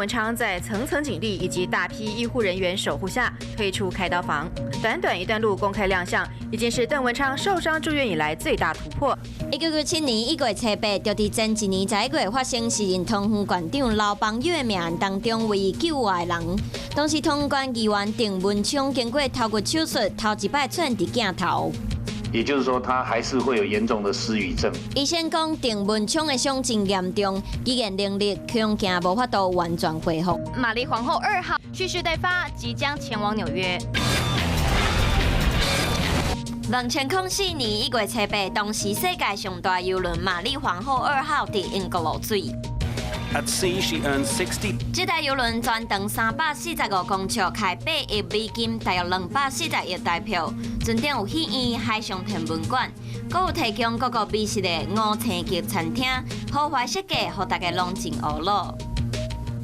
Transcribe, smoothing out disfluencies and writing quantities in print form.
文昌在层层警力以及大批医护人员守护下推出开刀房，短短一段路公开亮相，已经是邓文昌受伤住院以来最大突破。1997年1月7日，就伫前一年11月发生时任通园县长刘邦友的命案当中唯一救活的人。当时通县议员郑文昌经过头骨手术，头一摆出现伫镜头。 也就是说，他还是会有严重的失语症。医生讲，郑文昌的伤情严重，语言能力恐惊无法度完全恢复。玛丽皇后2号蓄势待发，即将前往纽约。2004年1月7日，当时世界上大邮轮玛丽皇后2号伫英国落水。 At sea, she earned 60. 这台邮轮专登345公尺，开8亿美金，大约240亿台票。船顶有戏院、海上天文馆，阁有提供各个美食的5星级餐厅，豪华设计，让大家拢真娱乐。